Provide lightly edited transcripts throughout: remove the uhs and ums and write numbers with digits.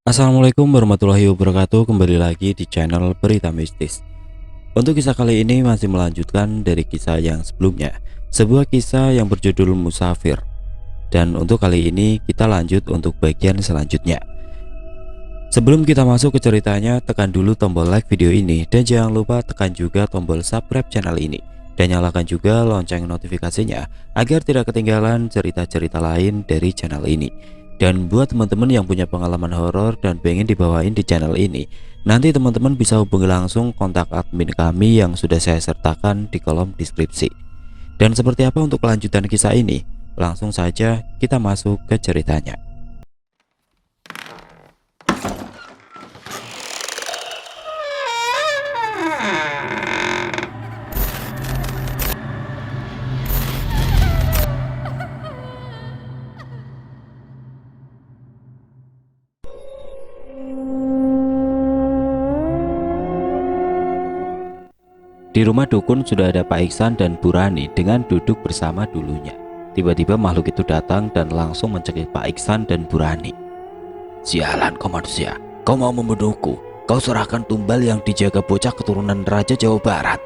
Assalamualaikum warahmatullahi wabarakatuh. Kembali lagi di channel Berita Mistis. Untuk kisah kali ini masih melanjutkan dari kisah yang sebelumnya, sebuah kisah yang berjudul Musafir. Dan untuk kali ini kita lanjut untuk bagian selanjutnya. Sebelum kita masuk ke ceritanya, tekan dulu tombol like video ini dan jangan lupa tekan juga tombol subscribe channel ini dan nyalakan juga lonceng notifikasinya agar tidak ketinggalan cerita-cerita lain dari channel ini. Dan buat teman-teman yang punya pengalaman horor dan pengen dibawain di channel ini, nanti teman-teman bisa hubungi langsung kontak admin kami yang sudah saya sertakan di kolom deskripsi. Dan seperti apa untuk kelanjutan kisah ini? Langsung saja kita masuk ke ceritanya. Di rumah dukun sudah ada Pak Iksan dan Bu Rani dengan duduk bersama dulunya. Tiba-tiba makhluk itu datang dan langsung mencekik Pak Iksan dan Bu Rani. "Sialan kau manusia, kau mau membunuhku. Kau serahkan tumbal yang dijaga bocah keturunan Raja Jawa Barat.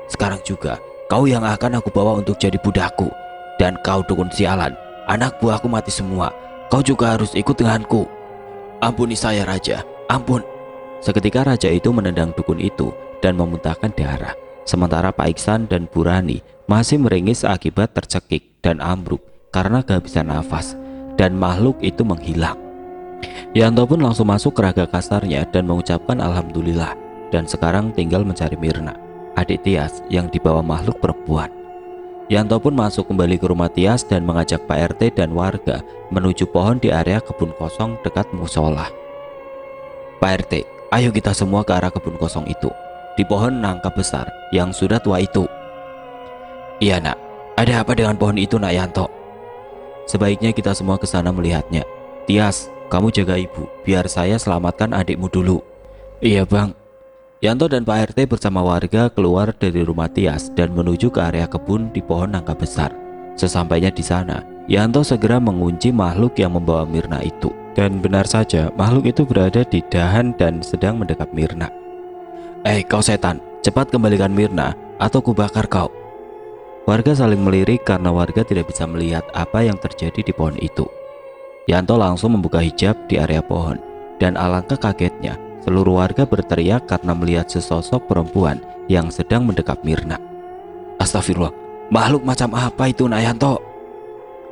Sekarang juga kau yang akan aku bawa untuk jadi budakku. Dan kau dukun sialan, anak buahku mati semua. Kau juga harus ikut denganku. Ampuni saya Raja, ampun." Seketika Raja itu menendang dukun itu dan memuntahkan darah. Sementara Pak Iksan dan Bu Rani masih meringis akibat tercekik dan ambruk karena kehabisan nafas, dan makhluk itu menghilang. Yanto pun langsung masuk ke raga kasarnya dan mengucapkan alhamdulillah, dan sekarang tinggal mencari Mirna, adik Tias yang dibawa makhluk perempuan. Yanto pun masuk kembali ke rumah Tias dan mengajak Pak RT dan warga menuju pohon di area kebun kosong dekat musola. "Pak RT, ayo kita semua ke arah kebun kosong itu. Di pohon nangka besar yang sudah tua itu." "Iya nak, ada apa dengan pohon itu nak Yanto?" "Sebaiknya kita semua ke sana melihatnya. Tias, kamu jaga ibu, biar saya selamatkan adikmu dulu." "Iya bang." Yanto dan Pak RT bersama warga keluar dari rumah Tias dan menuju ke area kebun di pohon nangka besar. Sesampainya di sana, Yanto segera mengunci makhluk yang membawa Mirna itu. Dan benar saja, makhluk itu berada di dahan dan sedang mendekat Mirna. Kau setan, cepat kembalikan Mirna atau kubakar kau." Warga saling melirik karena warga tidak bisa melihat apa yang terjadi di pohon itu. Yanto langsung membuka hijab di area pohon, dan alangkah kagetnya seluruh warga berteriak karena melihat sesosok perempuan yang sedang mendekap Mirna. "Astagfirullah, makhluk macam apa itu nak Yanto?"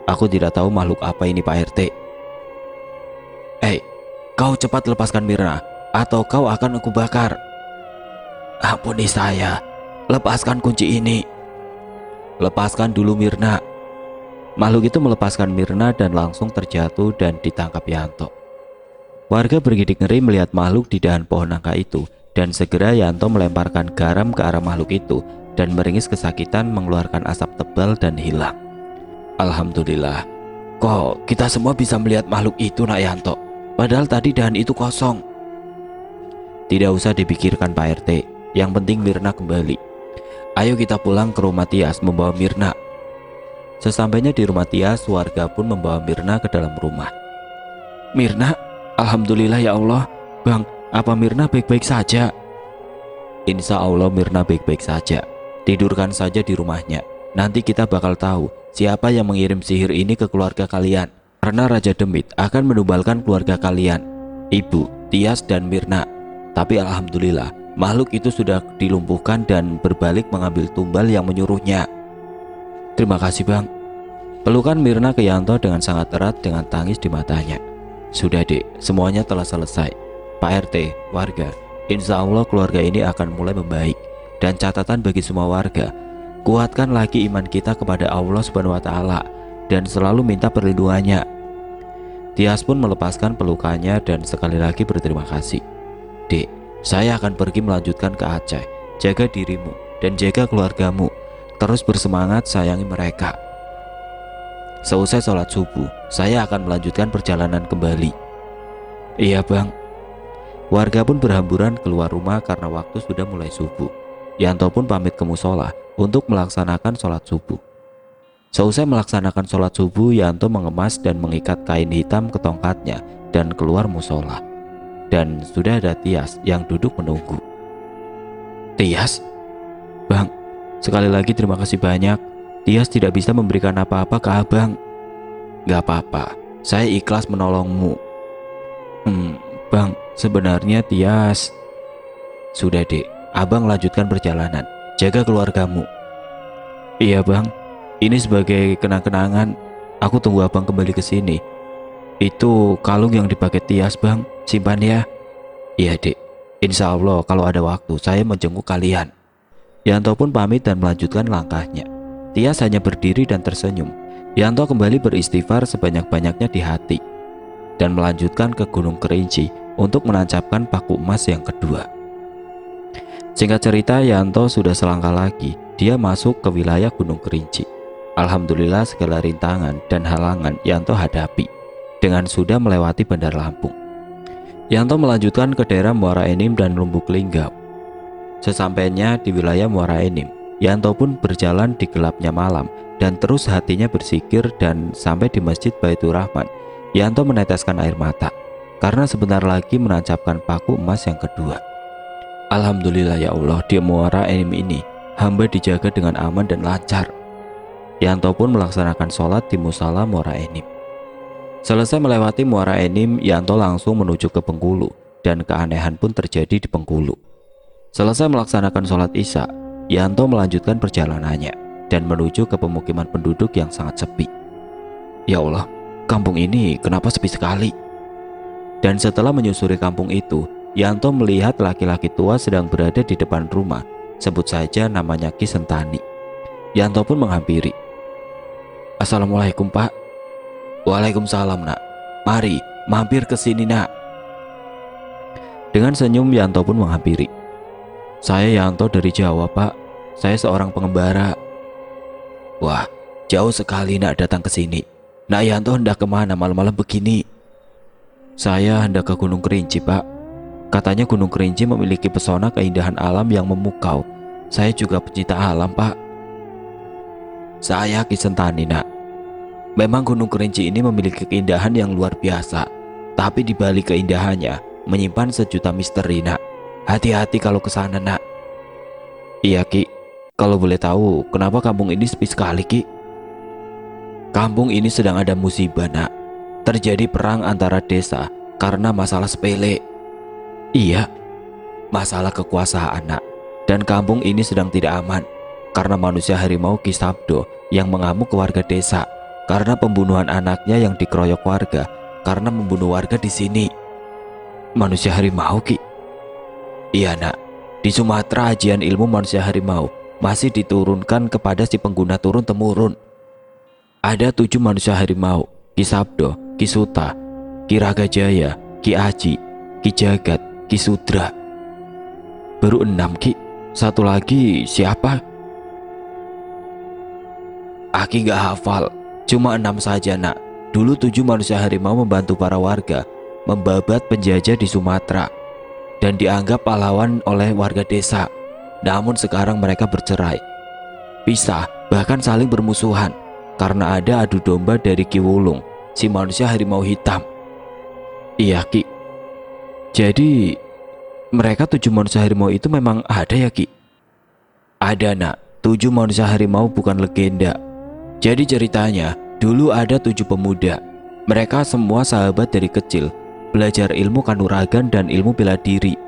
"Aku tidak tahu makhluk apa ini Pak RT." Kau cepat lepaskan Mirna atau kau akan aku bakar." "Ampuni saya, lepaskan kunci ini." "Lepaskan dulu Mirna." Makhluk itu melepaskan Mirna dan langsung terjatuh dan ditangkap Yanto. Warga bergidik ngeri melihat makhluk di dahan pohon nangka itu, dan segera Yanto melemparkan garam ke arah makhluk itu dan meringis kesakitan mengeluarkan asap tebal dan hilang. "Alhamdulillah, kok kita semua bisa melihat makhluk itu nak Yanto, padahal tadi dahan itu kosong." "Tidak usah dipikirkan Pak RT, yang penting Mirna kembali. Ayo kita pulang ke rumah Tias membawa Mirna." Sesampainya di rumah Tias, warga pun membawa Mirna ke dalam rumah. "Mirna, alhamdulillah ya Allah. Bang, apa Mirna baik-baik saja?" "Insya Allah Mirna baik-baik saja. Tidurkan saja di rumahnya. Nanti kita bakal tahu siapa yang mengirim sihir ini ke keluarga kalian. Karena Raja Demit akan menumbalkan keluarga kalian, Ibu, Tias dan Mirna. Tapi alhamdulillah makhluk itu sudah dilumpuhkan dan berbalik mengambil tumbal yang menyuruhnya." "Terima kasih bang." Pelukan Mirna ke Yanto dengan sangat erat dengan tangis di matanya. "Sudah dek, semuanya telah selesai. Pak RT, warga, insya Allah keluarga ini akan mulai membaik. Dan catatan bagi semua warga, kuatkan lagi iman kita kepada Allah Subhanahu wa Ta'ala dan selalu minta perlindungannya." Tias pun melepaskan pelukannya dan sekali lagi berterima kasih. "Dek, saya akan pergi melanjutkan ke Aceh. Jaga dirimu dan jaga keluargamu. Terus bersemangat sayangi mereka. Seusai sholat subuh, saya akan melanjutkan perjalanan kembali." "Iya bang." Warga pun berhamburan keluar rumah karena waktu sudah mulai subuh. Yanto pun pamit ke musola untuk melaksanakan sholat subuh. Seusai melaksanakan sholat subuh, Yanto mengemas dan mengikat kain hitam ke tongkatnya dan keluar musola. dan sudah ada Tias yang duduk menunggu. Tias? Bang, sekali lagi terima kasih banyak. Tias tidak bisa memberikan apa-apa ke abang. Gak apa-apa, saya ikhlas menolongmu. Bang, sebenarnya Tias... Sudah dek, abang lanjutkan perjalanan. Jaga keluargamu. Iya bang, ini sebagai kenang-kenangan. Aku tunggu abang kembali ke sini. Itu kalung yang dipakai Tias bang, simpan ya. Iya dek, insya Allah kalau ada waktu saya menjenguk kalian. Yanto pun pamit dan melanjutkan langkahnya. Tias hanya berdiri dan tersenyum. Yanto kembali beristighfar sebanyak-banyaknya di hati dan melanjutkan ke Gunung Kerinci untuk menancapkan paku emas yang kedua. Singkat cerita, Yanto sudah selangkah lagi dia masuk ke wilayah Gunung Kerinci. Alhamdulillah segala rintangan dan halangan Yanto hadapi dengan sudah melewati Bandar Lampung. Yanto melanjutkan ke daerah Muara Enim dan Lumbuk Linggau. Sesampainya di wilayah Muara Enim, Yanto pun berjalan di gelapnya malam dan terus hatinya bersikir, dan sampai di Masjid Baitur Rahman, Yanto meneteskan air mata karena sebentar lagi menancapkan paku emas yang kedua. Alhamdulillah ya Allah, di Muara Enim ini hamba dijaga dengan aman dan lancar. Yanto pun melaksanakan sholat di musala Muara Enim. Selesai melewati Muara Enim, Yanto langsung menuju ke Bengkulu, dan keanehan pun terjadi di Bengkulu. Selesai melaksanakan sholat Isya, Yanto melanjutkan perjalanannya dan menuju ke pemukiman penduduk yang sangat sepi. Ya Allah, kampung ini kenapa sepi sekali? Dan setelah menyusuri kampung itu, Yanto melihat laki-laki tua sedang berada di depan rumah, sebut saja namanya Ki Sentani. Yanto pun menghampiri. Assalamualaikum Pak. Waalaikumsalam nak. Mari mampir ke sini nak. Dengan senyum Yanto pun menghampiri. Saya Yanto dari Jawa Pak. Saya seorang pengembara. Wah, jauh sekali nak datang ke sini. Nak Yanto hendak kemana malam-malam begini? Saya hendak ke Gunung Kerinci Pak. Katanya Gunung Kerinci memiliki pesona keindahan alam yang memukau. Saya juga pecinta alam Pak. Saya Ki Sentani nak. Memang Gunung Kerinci ini memiliki keindahan yang luar biasa, tapi di balik keindahannya menyimpan sejuta misteri nak. Hati-hati kalau ke sana nak. Iya Ki. Kalau boleh tahu, kenapa kampung ini sepi sekali Ki? Kampung ini sedang ada musibah nak. Terjadi perang antara desa karena masalah sepele. Iya, masalah kekuasaan nak. Dan kampung ini sedang tidak aman karena manusia harimau Ki Sabdo yang mengamuk ke warga desa karena pembunuhan anaknya yang dikeroyok warga karena membunuh warga di sini. Manusia harimau Ki? Iya nak, di Sumatera ajian ilmu manusia harimau masih diturunkan kepada si pengguna turun-temurun. Ada 7 manusia harimau, Ki Sabdo, Ki Suta, Ki Ragajaya, Ki Aji, Ki Jagat, Ki Sudra. Baru 6 Ki. Satu lagi siapa? Aki gak hafal. Cuma 6 saja nak. Dulu 7 manusia harimau membantu para warga membabat penjajah di Sumatera dan dianggap pahlawan oleh warga desa. Namun sekarang mereka bercerai, pisah, bahkan saling bermusuhan karena ada adu domba dari Ki Wulung, si manusia harimau hitam. Iya Ki. Jadi mereka 7 manusia harimau itu memang ada ya Ki? Ada nak. 7 manusia harimau bukan legenda. Jadi ceritanya dulu ada 7 pemuda. Mereka semua sahabat dari kecil, belajar ilmu kanuragan dan ilmu bela diri.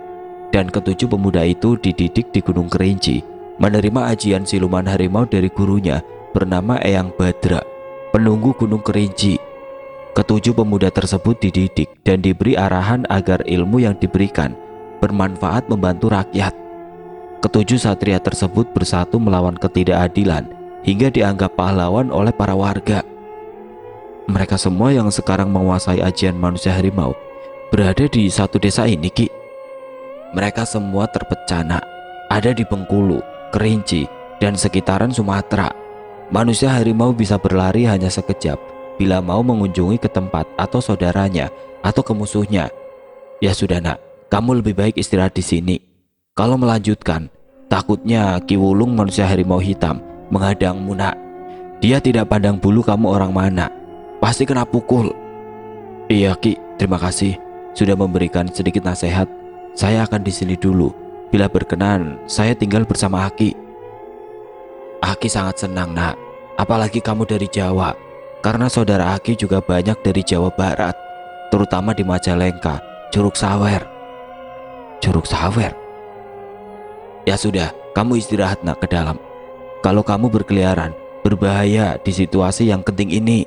Dan ke-7 pemuda itu dididik di Gunung Kerinci, menerima ajian siluman harimau dari gurunya bernama Eyang Badra, penunggu Gunung Kerinci. Ke-7 pemuda tersebut dididik dan diberi arahan agar ilmu yang diberikan bermanfaat membantu rakyat. Ke-7 satria tersebut bersatu melawan ketidakadilan hingga dianggap pahlawan oleh para warga. Mereka semua yang sekarang menguasai ajian manusia harimau berada di satu desa ini Ki. Mereka semua terpecah nak. Ada di Bengkulu, Kerinci, dan sekitaran Sumatera. Manusia harimau bisa berlari hanya sekejap bila mau mengunjungi ke tempat atau saudaranya atau ke musuhnya. Ya sudah nak, kamu lebih baik istirahat di sini. Kalau melanjutkan, takutnya Ki Wulung manusia harimau hitam menghadangmu nak. Dia tidak pandang bulu kamu orang mana, pasti kena pukul. Iya Ki, terima kasih. sudah memberikan sedikit nasihat. Saya akan di sini dulu. Bila berkenan, saya tinggal bersama Aki. Aki sangat senang, Nak. Apalagi kamu dari Jawa. Karena saudara Aki juga banyak dari Jawa Barat, terutama di Majalengka, Curug Sawer. Curug Sawer? Ya sudah, kamu istirahat, Nak, ke dalam. Kalau kamu berkeliaran, berbahaya di situasi yang genting ini.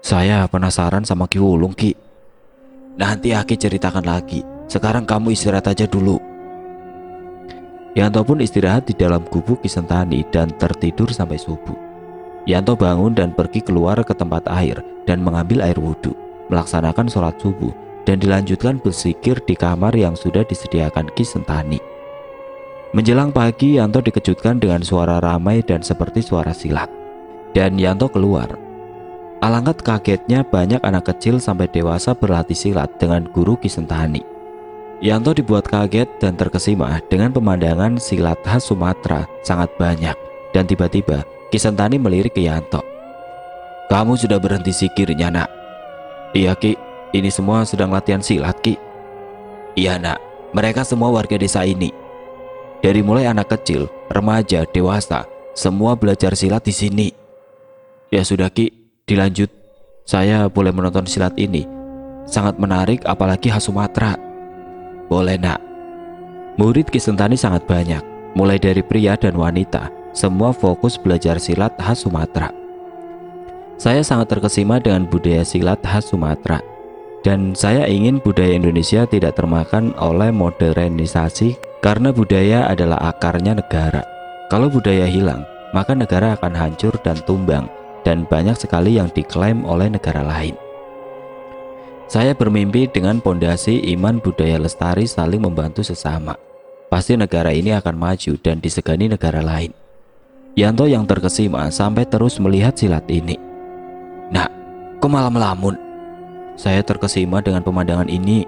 Saya penasaran sama Ki Wulung, Ki. Nanti Aki ceritakan lagi. Sekarang kamu istirahat aja dulu. Yanto pun istirahat di dalam gubuk Ki Sentani dan tertidur sampai subuh. Yanto bangun dan pergi keluar ke tempat air dan mengambil air wudhu, melaksanakan sholat subuh, dan dilanjutkan berzikir di kamar yang sudah disediakan Ki Sentani. Menjelang pagi, Yanto dikejutkan dengan suara ramai dan seperti suara silat. Dan Yanto keluar. Alangkah kagetnya banyak anak kecil sampai dewasa berlatih silat dengan guru Ki Sentani. Yanto dibuat kaget dan terkesima dengan pemandangan silat khas Sumatera sangat banyak. Dan tiba-tiba Ki Sentani melirik ke Yanto. Kamu sudah berhenti zikirnya, Nak? Iya, Ki. Ini semua sedang latihan silat, Ki. Iya, Nak. Mereka semua warga desa ini. Dari mulai anak kecil, remaja, dewasa, semua belajar silat di sini. Ya sudah, Ki, dilanjut. Saya boleh menonton silat ini. Sangat menarik, apalagi khas Sumatera. Boleh, Nak. Murid Ki Sentani sangat banyak, mulai dari pria dan wanita. Semua fokus belajar silat khas Sumatera. Saya sangat terkesima dengan budaya silat khas Sumatera. Dan saya ingin budaya Indonesia tidak termakan oleh modernisasi, karena budaya adalah akarnya negara. Kalau budaya hilang, maka negara akan hancur dan tumbang, dan banyak sekali yang diklaim oleh negara lain. Saya bermimpi dengan pondasi iman budaya lestari saling membantu sesama. Pasti negara ini akan maju dan disegani negara lain. Yanto yang terkesima sampai terus melihat silat ini. Nak, kok malah melamun? Saya terkesima dengan pemandangan ini.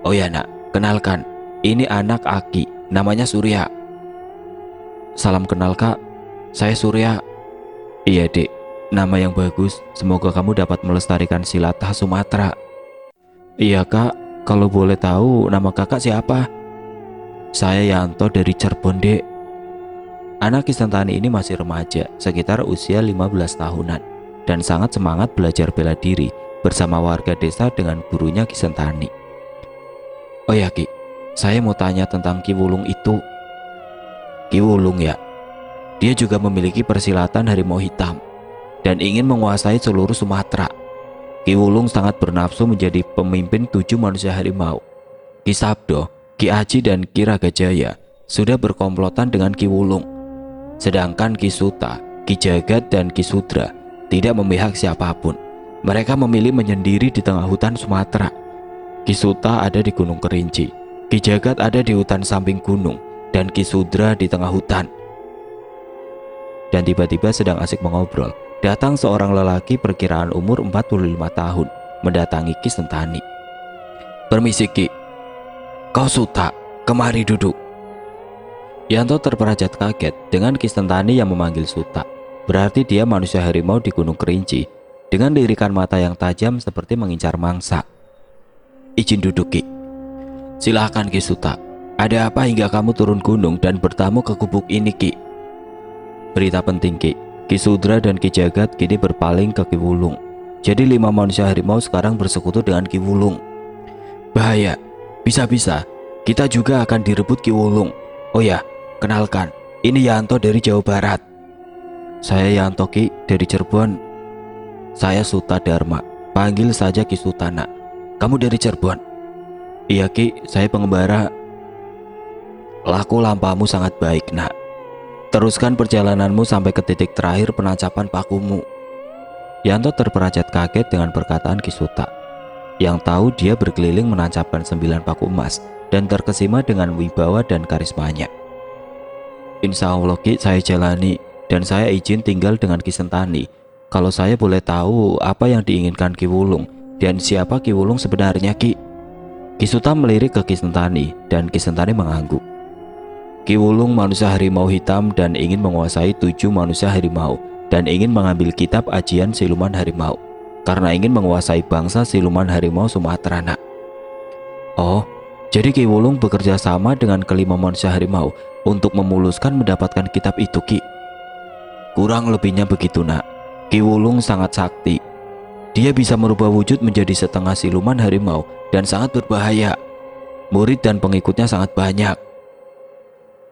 Oh ya, Nak, kenalkan, ini anak Aki, namanya Surya. Salam kenal, Kak. Saya Surya. Iya, Dek, nama yang bagus. Semoga kamu dapat melestarikan silat khas Sumatera. Iya, Kak. Kalau boleh tahu nama kakak siapa? Saya Yanto dari Cirebon, Dek. Anak Ki Sentani ini masih remaja, sekitar usia 15 tahunan, dan sangat semangat belajar bela diri bersama warga desa dengan gurunya Ki Sentani. Oh ya, Ki, saya mau tanya tentang Ki Wulung itu. Ki Wulung ya? Dia juga memiliki persilatan harimau hitam dan ingin menguasai seluruh Sumatera. Ki Wulung sangat bernafsu menjadi pemimpin 7 manusia harimau. Ki Sabdo, Ki Aji, dan Ki Ragajaya sudah berkomplotan dengan Ki Wulung. Sedangkan Ki Suta, Ki Jagat, dan Ki Sudra tidak memihak siapapun. Mereka memilih menyendiri di tengah hutan Sumatera. Ki Suta ada di Gunung Kerinci, Ki Jagat ada di hutan samping gunung, dan Ki Sudra di tengah hutan. Dan tiba-tiba sedang asik mengobrol, datang seorang lelaki perkiraan umur 45 tahun mendatangi Ki Sentani. Permisi, Ki. Kau Suta, kemari duduk. Yanto terperajat kaget dengan Ki Sentani yang memanggil Suta. Berarti dia manusia harimau di Gunung Kerinci, dengan lirikan mata yang tajam seperti mengincar mangsa. Izin duduk, Ki. Silakan, Ki Suta. Ada apa hingga kamu turun gunung dan bertamu ke gubuk ini, Ki? Berita penting, Ki. Ki Sudra dan Ki Jagat kini berpaling ke Ki Wulung. Jadi 5 manusia harimau sekarang bersekutu dengan Ki Wulung. Bahaya. Bisa-bisa kita juga akan direbut Ki Wulung. Oh ya, kenalkan, ini Yanto dari Jawa Barat. Saya Yanto, Ki, dari Cirebon. Saya Suta Dharma, panggil saja Ki Sutana. Kamu dari Cirebon? Iya, Ki, saya pengembara. Laku lampamu sangat baik, Nak. Teruskan perjalananmu sampai ke titik terakhir penancapan pakumu. Yanto terperajat kaget dengan perkataan Ki Suta, yang tahu dia berkeliling menancapkan 9 paku emas dan terkesima dengan wibawa dan karismanya. Insya Allah, Ki, saya jalani, dan saya izin tinggal dengan Ki Sentani. Kalau saya boleh tahu apa yang diinginkan Ki Wulung dan siapa Ki Wulung sebenarnya, Ki? Ki Suta melirik ke Ki Sentani dan Ki Sentani mengangguk. Ki Wulung manusia harimau hitam dan ingin menguasai 7 manusia harimau dan ingin mengambil kitab ajian siluman harimau. karena ingin menguasai bangsa siluman harimau Sumatera, nak. Oh, jadi Ki Wulung bekerja sama dengan kelima manusia harimau untuk memuluskan mendapatkan kitab itu, Ki? Kurang lebihnya begitu, nak. Ki Wulung sangat sakti. Dia bisa merubah wujud menjadi setengah siluman harimau dan sangat berbahaya. Murid dan pengikutnya sangat banyak.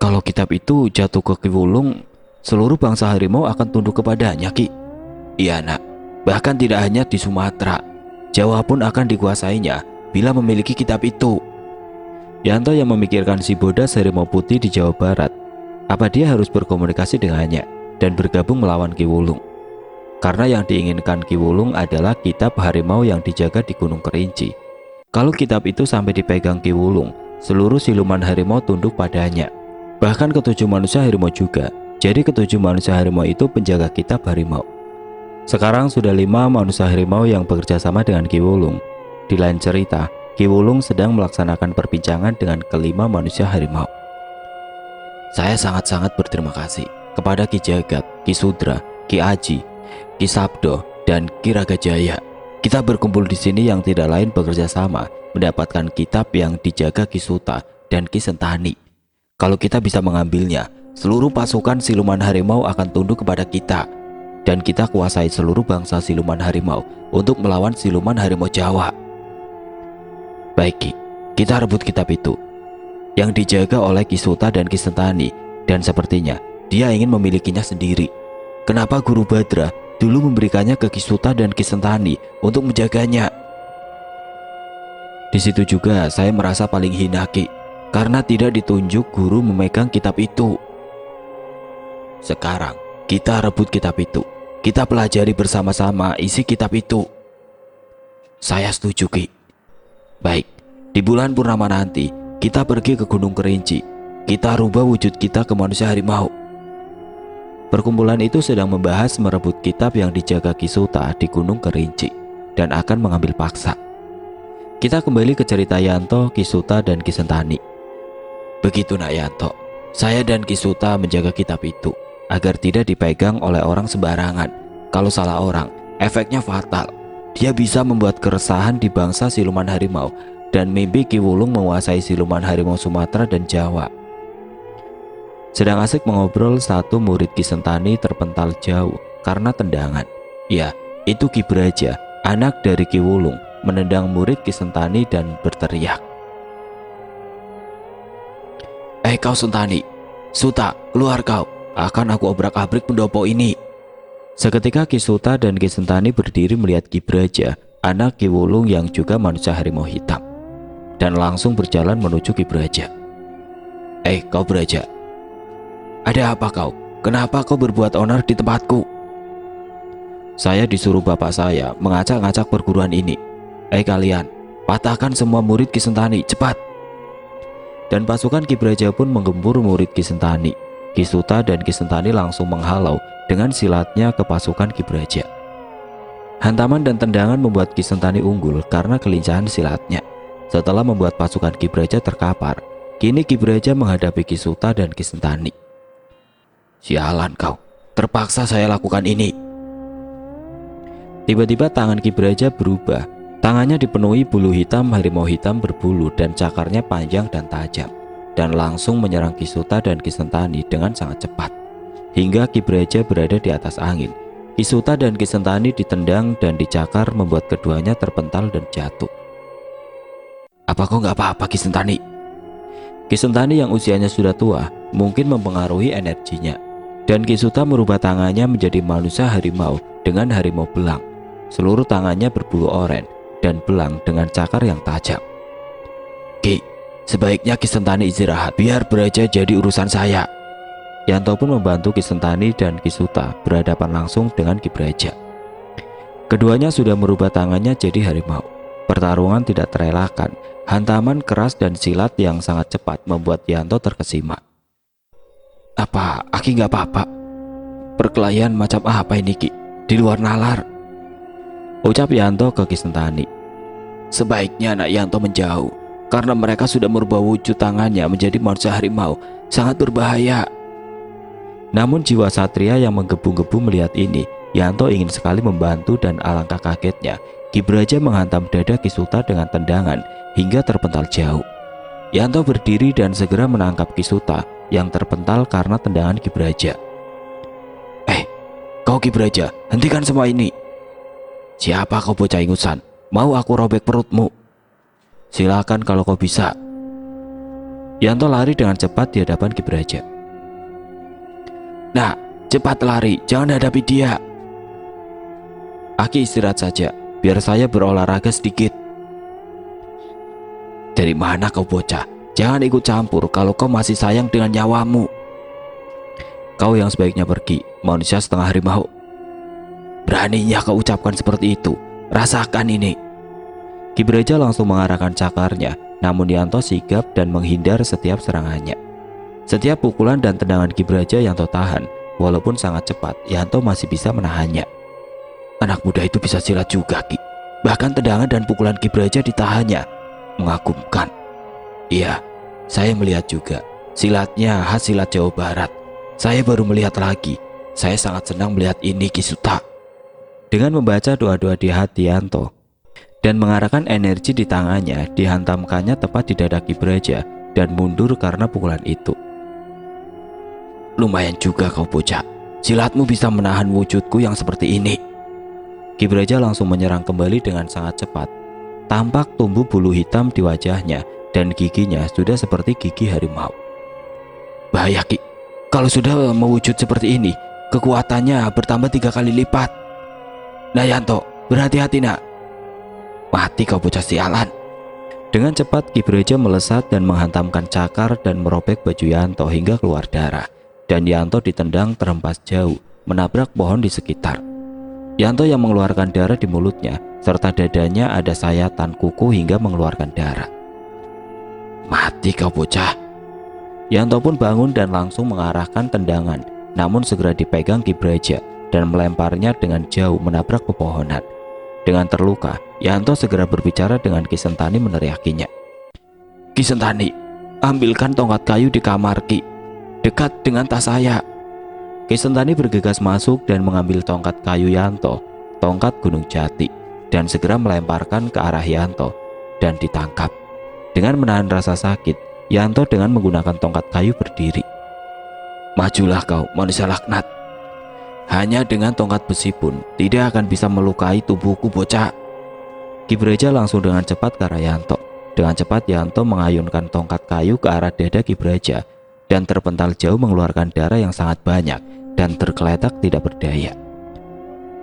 Kalau kitab itu jatuh ke Ki Wulung, seluruh bangsa harimau akan tunduk kepadanya, Ki. Iya, nak. Bahkan tidak hanya di Sumatera, Jawa pun akan dikuasainya bila memiliki kitab itu. Yanto yang memikirkan si bodas harimau putih di Jawa Barat. Apa dia harus berkomunikasi dengannya dan bergabung melawan Ki Wulung? Karena yang diinginkan Ki Wulung adalah kitab harimau yang dijaga di Gunung Kerinci. Kalau kitab itu sampai dipegang Ki Wulung, seluruh siluman harimau tunduk padanya. Bahkan ketujuh manusia harimau juga. Jadi ketujuh manusia harimau itu penjaga kitab harimau. Sekarang sudah 5 manusia harimau yang bekerja sama dengan Ki Wulung. Di lain cerita, Ki Wulung sedang melaksanakan perbincangan dengan kelima manusia harimau. Saya sangat-sangat berterima kasih kepada Ki Jagat, Ki Sudra, Ki Aji, Ki Sabdo, dan Ki Ragajaya. Kita berkumpul di sini yang tidak lain bekerja sama mendapatkan kitab yang dijaga Ki Suta dan Ki Sentani. Kalau kita bisa mengambilnya, seluruh pasukan siluman harimau akan tunduk kepada kita. Dan kita kuasai seluruh bangsa siluman harimau untuk melawan siluman harimau Jawa. Baik, Ki, kita rebut kitab itu yang dijaga oleh Ki Suta dan Ki Sentani, dan sepertinya dia ingin memilikinya sendiri. Kenapa Guru Badra dulu memberikannya ke Ki Suta dan Ki Sentani untuk menjaganya? Di situ juga saya merasa paling hina, Ki, karena tidak ditunjuk guru memegang kitab itu. Sekarang kita rebut kitab itu. Kita pelajari bersama-sama isi kitab itu. Saya setuju, Ki. Baik, di bulan purnama nanti kita pergi ke Gunung Kerinci. Kita rubah wujud kita ke manusia harimau. Perkumpulan itu sedang membahas merebut kitab yang dijaga Ki Suta di Gunung Kerinci dan akan mengambil paksa. Kita kembali ke cerita Yanto, Ki Suta, dan Ki Sentani. Begitu, nak Yanto. Saya dan Ki Suta menjaga kitab itu agar tidak dipegang oleh orang sembarangan. Kalau salah orang, efeknya fatal. Dia bisa membuat keresahan di bangsa siluman harimau dan mimpi Ki Wulung menguasai siluman harimau Sumatera dan Jawa. Sedang asik mengobrol, satu murid Ki Sentani terpental jauh karena tendangan. Ya, itu Ki Braja, anak dari Ki Wulung, menendang murid Ki Sentani dan berteriak, kau Sentani, Suta, keluar kau. Akan aku obrak-abrik pendopo ini. Seketika Ki Suta dan Ki Sentani berdiri melihat Ki Braja, anak Ki Wulung yang juga manusia harimau hitam, dan langsung berjalan menuju Ki Braja. Kau Braja, ada apa kau? Kenapa kau berbuat onar di tempatku? Saya disuruh bapak saya mengacak-ngacak perguruan ini. Kalian, patahkan semua murid Ki Sentani, cepat. Dan pasukan Ki Braja pun menggempur murid Ki Sentani. Ki Suta dan Ki Sentani langsung menghalau dengan silatnya ke pasukan Ki Braja. Hantaman dan tendangan membuat Ki Sentani unggul karena kelincahan silatnya. Setelah membuat pasukan Ki Braja terkapar, kini Ki Braja menghadapi Ki Suta dan Ki Sentani. Sialan kau, terpaksa saya lakukan ini. Tiba-tiba tangan Ki Braja berubah. Tangannya dipenuhi bulu hitam harimau hitam berbulu dan cakarnya panjang dan tajam, dan langsung menyerang Ki Suta dan Ki Sentani dengan sangat cepat, hingga Ki Braja berada di atas angin. Ki Suta dan Ki Sentani ditendang dan dicakar membuat keduanya terpental dan jatuh. Apa kau nggak apa-apa, Ki Sentani? Ki Sentani yang usianya sudah tua mungkin mempengaruhi energinya, dan Ki Suta merubah tangannya menjadi manusia harimau dengan harimau belang. Seluruh tangannya berbulu oranye dan belang dengan cakar yang tajam. Ki, sebaiknya Ki Sentani istirahat, biar Braja jadi urusan saya. Yanto pun membantu Ki Sentani dan Ki Suta berhadapan langsung dengan Ki Braja. Keduanya sudah merubah tangannya jadi harimau. Pertarungan tidak terelakkan. Hantaman keras dan silat yang sangat cepat membuat Yanto terkesima. Apa, Aki nggak apa-apa? Perkelahian macam apa ini, Ki? Di luar nalar, ucap Yanto ke Ki Sentani. Sebaiknya anak Yanto menjauh, karena mereka sudah merubah wujud tangannya menjadi manusia harimau, sangat berbahaya. Namun jiwa satria yang menggebu-gebu melihat ini Yanto ingin sekali membantu dan alangkah kagetnya Ki Braja menghantam dada Ki Suta dengan tendangan hingga terpental jauh. Yanto berdiri dan segera menangkap Ki Suta yang terpental karena tendangan Ki Braja. Kau Ki Braja, hentikan semua ini. Siapa kau bocah ingusan? Mau aku robek perutmu? Silakan kalau kau bisa. Yanto lari dengan cepat di hadapan Ki Braja. Nah, cepat lari, jangan hadapi dia. Aki istirahat saja, biar saya berolahraga sedikit. Dari mana kau bocah? Jangan ikut campur kalau kau masih sayang dengan nyawamu. Kau yang sebaiknya pergi, manusia setengah harimau. Beraninya kau ucapkan seperti itu, rasakan ini. Ki Braja langsung mengarahkan cakarnya, namun Yanto sigap dan menghindar setiap serangannya. Setiap pukulan dan tendangan Ki Braja Yanto tahan, walaupun sangat cepat, Yanto masih bisa menahannya. Anak muda itu bisa silat juga, Ki. Bahkan tendangan dan pukulan Ki Braja ditahannya. Mengagumkan. Iya, saya melihat juga. Silatnya khas silat Jawa Barat. Saya baru melihat lagi. Saya sangat senang melihat ini, Ki Suta. Dengan membaca doa-doa di hati Yanto dan mengarahkan energi di tangannya, dihantamkannya tepat di dada Ki Braja dan mundur karena pukulan itu. Lumayan juga kau bocah. Silatmu bisa menahan wujudku yang seperti ini. Ki Braja langsung menyerang kembali dengan sangat cepat. Tampak tumbuh bulu hitam di wajahnya dan giginya sudah seperti gigi harimau. Bahaya, Ki. Kalau sudah mewujud seperti ini, kekuatannya bertambah 3 kali lipat. Nah Yanto, berhati-hati nak. Mati kau bocah sialan. Dengan cepat Ki Braja melesat dan menghantamkan cakar dan merobek baju Yanto hingga keluar darah. Dan Yanto ditendang terhempas jauh, menabrak pohon di sekitar. Yanto yang mengeluarkan darah di mulutnya, serta dadanya ada sayatan kuku hingga mengeluarkan darah. Mati kau bocah. Yanto pun bangun dan langsung mengarahkan tendangan, namun segera dipegang Ki Braja dan melemparnya dengan jauh menabrak pepohonan. Dengan terluka, Yanto segera berbicara dengan Ki Sentani meneriakinya. Ki Sentani, ambilkan tongkat kayu di kamar Ki, dekat dengan tas saya. Ki Sentani bergegas masuk dan mengambil tongkat kayu Yanto, tongkat Gunung Jati, dan segera melemparkan ke arah Yanto dan ditangkap. Dengan menahan rasa sakit, Yanto dengan menggunakan tongkat kayu berdiri. Majulah kau, manusia laknat. Hanya dengan tongkat besi pun tidak akan bisa melukai tubuhku bocah. Ki Braja langsung dengan cepat ke arah Yanto. Dengan cepat Yanto mengayunkan tongkat kayu ke arah dada Ki Braja dan terpental jauh mengeluarkan darah yang sangat banyak dan tergeletak tidak berdaya.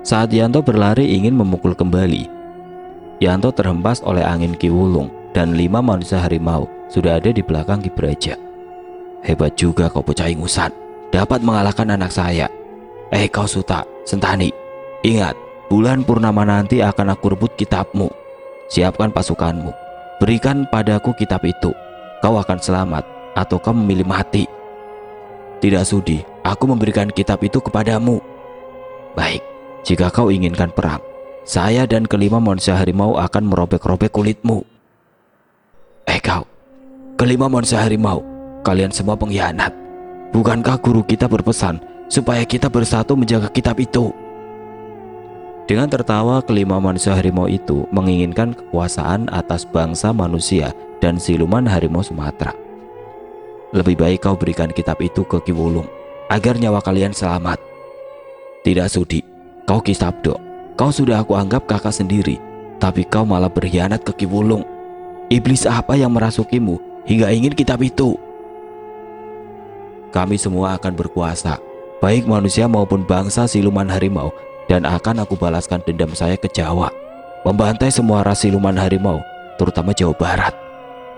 Saat Yanto berlari ingin memukul kembali, Yanto terhempas oleh angin Ki Wulung dan 5 manusia harimau sudah ada di belakang Ki Braja. Hebat juga kau bocah ingusan, dapat mengalahkan anak saya. Kau Suta, Sentani, ingat, bulan purnama nanti akan aku rebut kitabmu. Siapkan pasukanmu, berikan padaku kitab itu. Kau akan selamat atau kau memilih mati. Tidak sudi aku memberikan kitab itu kepadamu. Baik, jika kau inginkan perang, saya dan ke-5 manusia harimau akan merobek-robek kulitmu. Kau, ke-5 manusia harimau, kalian semua pengkhianat. Bukankah guru kita berpesan supaya kita bersatu menjaga kitab itu? Dengan tertawa, ke-5 manusia harimau itu menginginkan kekuasaan atas bangsa manusia dan siluman harimau Sumatera. Lebih baik kau berikan kitab itu ke Ki Wulung agar nyawa kalian selamat. Tidak sudi, kau Ki Sabdo. Kau sudah aku anggap kakak sendiri, tapi kau malah berkhianat ke Ki Wulung. Iblis apa yang merasukimu hingga ingin kitab itu? Kami semua akan berkuasa, baik manusia maupun bangsa siluman harimau, dan akan aku balaskan dendam saya ke Jawa, membantai semua ras siluman harimau, terutama Jawa Barat.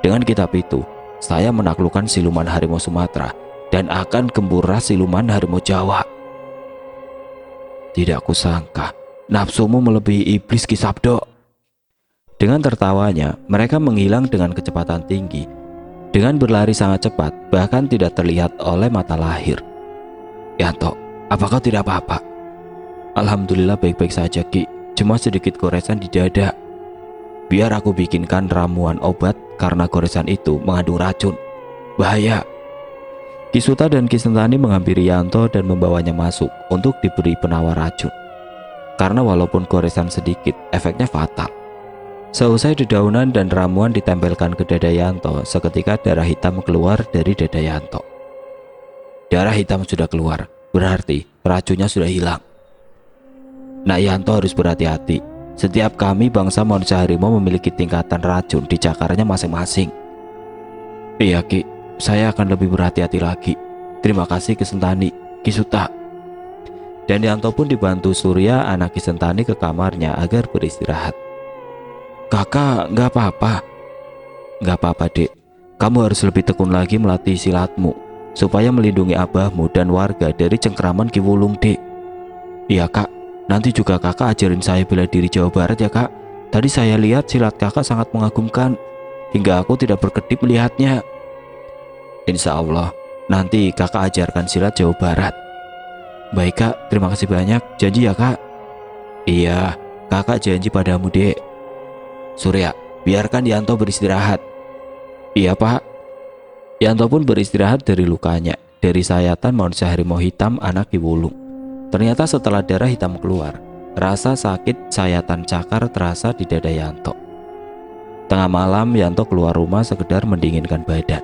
Dengan kitab itu, saya menaklukkan siluman harimau Sumatera dan akan gembur ras siluman harimau Jawa. Tidak kusangka nafsumu melebihi iblis Ki Sabdo. Dengan tertawanya, mereka menghilang dengan kecepatan tinggi. Dengan berlari sangat cepat, bahkan tidak terlihat oleh mata lahir. Yanto, apakah tidak apa-apa? Alhamdulillah baik-baik saja Ki, cuma sedikit goresan di dada. Biar aku bikinkan ramuan obat karena goresan itu mengandung racun. Bahaya. Ki Suta dan Ki Sentani menghampiri Yanto dan membawanya masuk untuk diberi penawar racun. karena walaupun goresan sedikit, efeknya fatal. Seusai dedaunan dan ramuan ditempelkan ke dada Yanto, seketika darah hitam keluar dari dada Yanto. Darah hitam sudah keluar, berarti racunnya sudah hilang. Nak Yanto harus berhati-hati. Setiap kami bangsa manusia harimau memiliki tingkatan racun di cakarnya masing-masing. Iya Ki, saya akan lebih berhati-hati lagi. Terima kasih Ki Sentani, Ki Suta. Dan Yanto pun dibantu Surya, anak Ki Sentani, ke kamarnya agar beristirahat. Kakak, nggak apa-apa. Nggak apa-apa dek, kamu harus lebih tekun lagi melatih silatmu supaya melindungi abahmu dan warga dari cengkraman Ki Wulung dek. Iya kak, nanti juga kakak ajarin saya bela diri Jawa Barat ya kak. Tadi saya lihat silat kakak sangat mengagumkan, hingga aku tidak berkedip melihatnya. Insya Allah, nanti kakak ajarkan silat Jawa Barat. Baik kak, terima kasih banyak, janji ya kak. Iya, kakak janji padamu dek. Surya, biarkan Yanto beristirahat. Iya pak. Yanto pun beristirahat dari lukanya, dari sayatan manusia harimau hitam anak Ki Wulung. Ternyata setelah darah hitam keluar, rasa sakit sayatan cakar terasa di dada Yanto. Tengah malam Yanto keluar rumah sekedar mendinginkan badan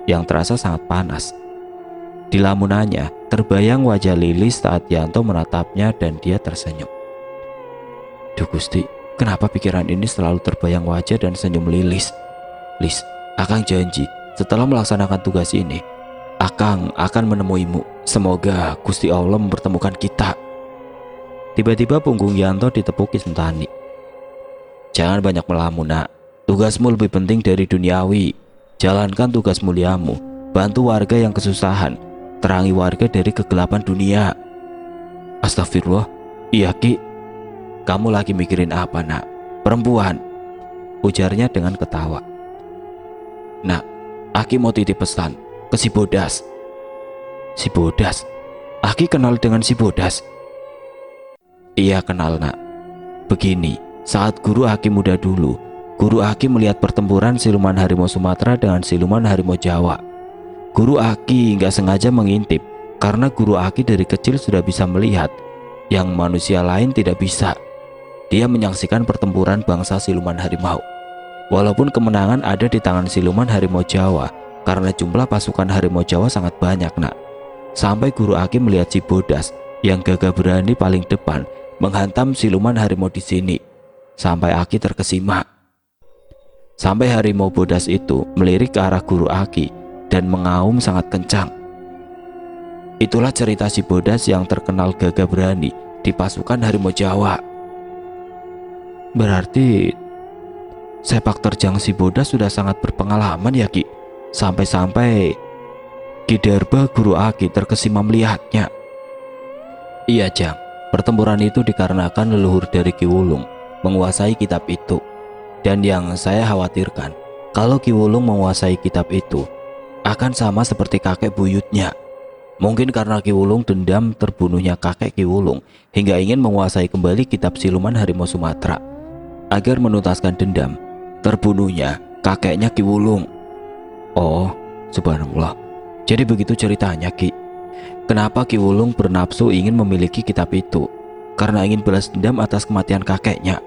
yang terasa sangat panas. Di lamunannya terbayang wajah Lilis saat Yanto menatapnya dan dia tersenyum. Duh Gusti, kenapa pikiran ini selalu terbayang wajah dan senyum Lilis? Lis, Akang janji setelah melaksanakan tugas ini, Akang akan menemuimu. Semoga Gusti Allah mempertemukan kita. Tiba-tiba punggung Yanto ditepuk Ki Sentani. Jangan banyak melamun nak, tugasmu lebih penting dari duniawi. Jalankan tugas muliamu, bantu warga yang kesusahan, terangi warga dari kegelapan dunia. Astagfirullah, iya Ki. Kamu lagi mikirin apa nak? Perempuan, ujarnya dengan ketawa. Nak, Aki mau titip pesan ke si Bodas. Si Bodas? Aki kenal dengan si Bodas? Iya kenal nak. Begini, saat guru Aki muda dulu, guru Aki melihat pertempuran siluman harimau Sumatera dengan siluman harimau Jawa. Guru Aki nggak sengaja mengintip karena guru Aki dari kecil sudah bisa melihat yang manusia lain tidak bisa. Dia menyaksikan pertempuran bangsa siluman harimau. Walaupun kemenangan ada di tangan siluman harimau Jawa karena jumlah pasukan harimau Jawa sangat banyak nak. Sampai guru Aki melihat si Bodas yang gagah berani paling depan menghantam siluman harimau di sini. Sampai Aki terkesima. Sampai harimau Bodas itu melirik ke arah guru Aki dan mengaum sangat kencang. Itulah cerita si Bodas yang terkenal gagah berani di pasukan harimau Jawa. Berarti sepak terjang si Bodas sudah sangat berpengalaman ya Ki. Sampai-sampai Ki Darba guru Aki terkesima melihatnya. Iya Jang, pertempuran itu dikarenakan leluhur dari Ki Wulung menguasai kitab itu. Dan yang saya khawatirkan, kalau Ki Wulung menguasai kitab itu akan sama seperti kakek buyutnya. Mungkin karena Ki Wulung dendam terbunuhnya kakek Ki Wulung hingga ingin menguasai kembali kitab siluman harimau Sumatera. Agar menuntaskan dendam terbunuhnya kakeknya Ki Wulung. Oh, subhanallah. Jadi begitu ceritanya Ki. Kenapa Ki Wulung bernafsu ingin memiliki kitab itu? Karena ingin balas dendam atas kematian kakeknya.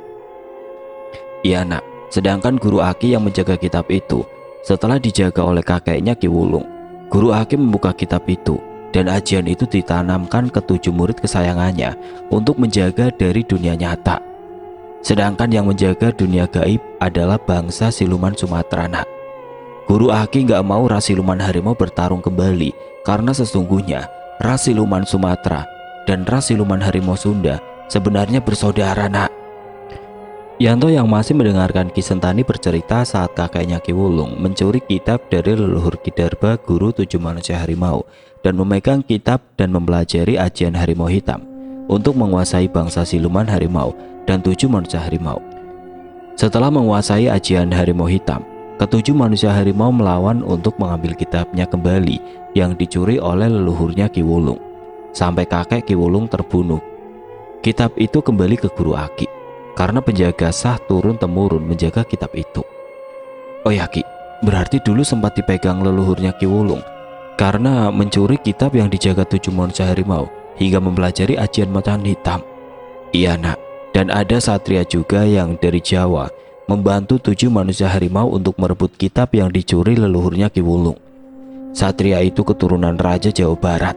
Iya nak, sedangkan guru Aki yang menjaga kitab itu setelah dijaga oleh kakeknya Ki Wulung, guru Aki membuka kitab itu dan ajian itu ditanamkan ke 7 murid kesayangannya untuk menjaga dari dunia nyata. Sedangkan yang menjaga dunia gaib adalah bangsa siluman Sumatera nak. Guru Aki nggak mau ras siluman harimau bertarung kembali karena sesungguhnya ras siluman Sumatera dan ras siluman harimau Sunda sebenarnya bersaudara nak. Yanto yang masih mendengarkan Ki Sentani bercerita saat kakeknya Ki Wulung mencuri kitab dari leluhur Ki Darba guru 7 manusia harimau dan memegang kitab dan mempelajari ajian harimau hitam untuk menguasai bangsa siluman harimau dan 7 manusia harimau. Setelah menguasai ajian harimau hitam, ke-7 manusia harimau melawan untuk mengambil kitabnya kembali yang dicuri oleh leluhurnya Ki Wulung. Sampai kakek Ki Wulung terbunuh. Kitab itu kembali ke guru Aki karena penjaga sah turun-temurun menjaga kitab itu. Oh ya Ki, berarti dulu sempat dipegang leluhurnya Ki Wulung karena mencuri kitab yang dijaga 7 manusia harimau hingga mempelajari ajian macan hitam. Iya nak, dan ada satria juga yang dari Jawa membantu 7 manusia harimau untuk merebut kitab yang dicuri leluhurnya Ki Wulung. Satria itu keturunan Raja Jawa Barat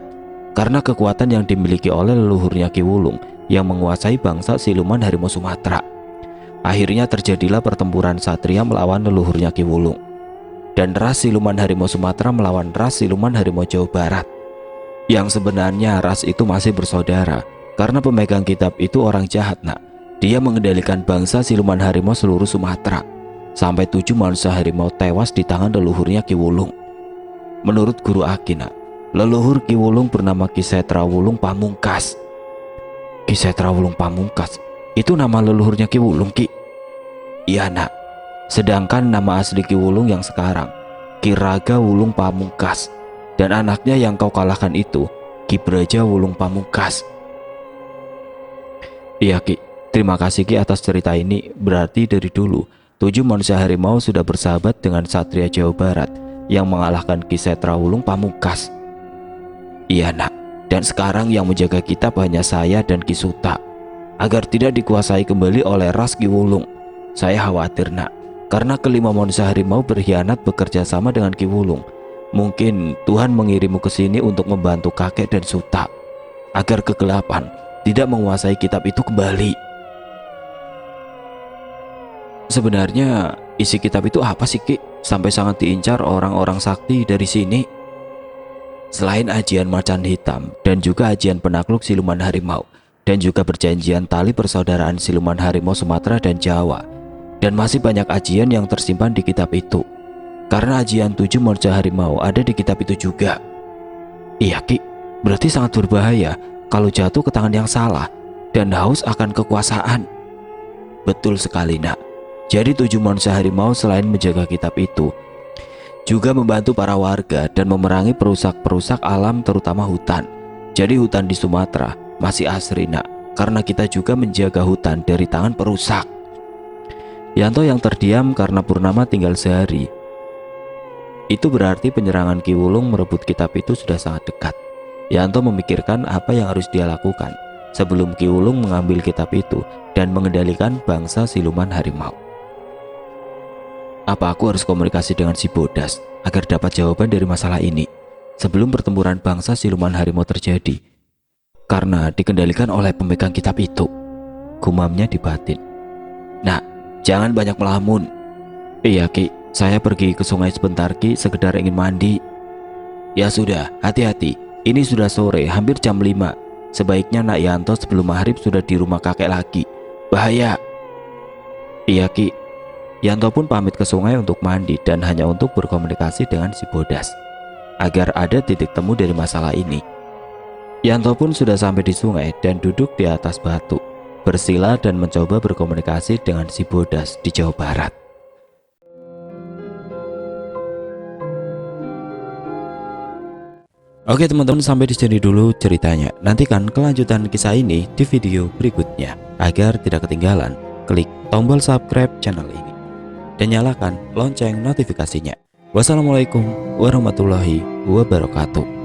karena kekuatan yang dimiliki oleh leluhurnya Ki Wulung yang menguasai bangsa siluman harimau Sumatera. Akhirnya terjadilah pertempuran satria melawan leluhurnya Ki Wulung, dan ras siluman harimau Sumatera melawan ras siluman harimau Jawa Barat. Yang sebenarnya ras itu masih bersaudara karena pemegang kitab itu orang jahat nak. Dia mengendalikan bangsa siluman harimau seluruh Sumatera. Sampai 7 manusia harimau tewas di tangan leluhurnya Ki Wulung. Menurut Guru Aki nak, leluhur Ki Wulung bernama Ki Setra Wulung Pamungkas. Ki Setra Wulung Pamungkas itu nama leluhurnya Ki Wulung, Ki? Iya nak. Sedangkan nama asli Ki Wulung yang sekarang Ki Raga Wulung Pamungkas, dan anaknya yang kau kalahkan itu Ki Braja Wulung Pamungkas. Iya Ki, terima kasih Ki atas cerita ini. Berarti dari dulu 7 manusia harimau sudah bersahabat dengan Satria Jawa Barat yang mengalahkan Ki Setra Wulung Pamungkas. Iya nak, dan sekarang yang menjaga kitab hanya saya dan Ki Suta, agar tidak dikuasai kembali oleh ras Ki Wulung. Saya khawatir nak, karena kelima manusia harimau berkhianat bekerja sama dengan Ki Wulung. Mungkin Tuhan mengirimmu ke sini untuk membantu kakek dan Suta agar kegelapan tidak menguasai kitab itu kembali. Sebenarnya isi kitab itu apa sih Ki? Sampai sangat diincar orang-orang sakti dari sini. Selain ajian macan hitam dan juga ajian penakluk siluman harimau, dan juga perjanjian tali persaudaraan siluman harimau Sumatera dan Jawa, dan masih banyak ajian yang tersimpan di kitab itu. Karena ajian 7 manusia harimau ada di kitab itu juga. Iya Ki, berarti sangat berbahaya kalau jatuh ke tangan yang salah dan haus akan kekuasaan. Betul sekali nak. Jadi 7 manusia harimau selain menjaga kitab itu juga membantu para warga dan memerangi perusak-perusak alam, terutama hutan. Jadi hutan di Sumatera masih asri nak, karena kita juga menjaga hutan dari tangan perusak. Yanto yang terdiam karena Purnama tinggal sehari. Itu berarti penyerangan Ki Wulung merebut kitab itu sudah sangat dekat. Yanto memikirkan apa yang harus dia lakukan sebelum Ki Wulung mengambil kitab itu dan mengendalikan bangsa siluman harimau. Apa aku harus komunikasi dengan si Bodas agar dapat jawaban dari masalah ini sebelum pertempuran bangsa siluman harimau terjadi? Karena dikendalikan oleh pemegang kitab itu, gumamnya di batin. Nah, jangan banyak melamun. Iya Ki, saya pergi ke sungai sebentar Ki, sekedar ingin mandi. Ya sudah, hati-hati. Ini sudah sore, hampir jam 5. Sebaiknya Nak Yanto sebelum maghrib sudah di rumah kakek lagi. Bahaya. Iya Ki. Yanto pun pamit ke sungai untuk mandi dan hanya untuk berkomunikasi dengan si Bodas agar ada titik temu dari masalah ini. Yanto pun sudah sampai di sungai dan duduk di atas batu, bersila dan mencoba berkomunikasi dengan si Bodas di Jawa Barat. Oke teman-teman, sampai di sini dulu ceritanya. Nantikan kelanjutan kisah ini di video berikutnya. Agar tidak ketinggalan, klik tombol subscribe channel ini dan nyalakan lonceng notifikasinya. Wassalamualaikum warahmatullahi wabarakatuh.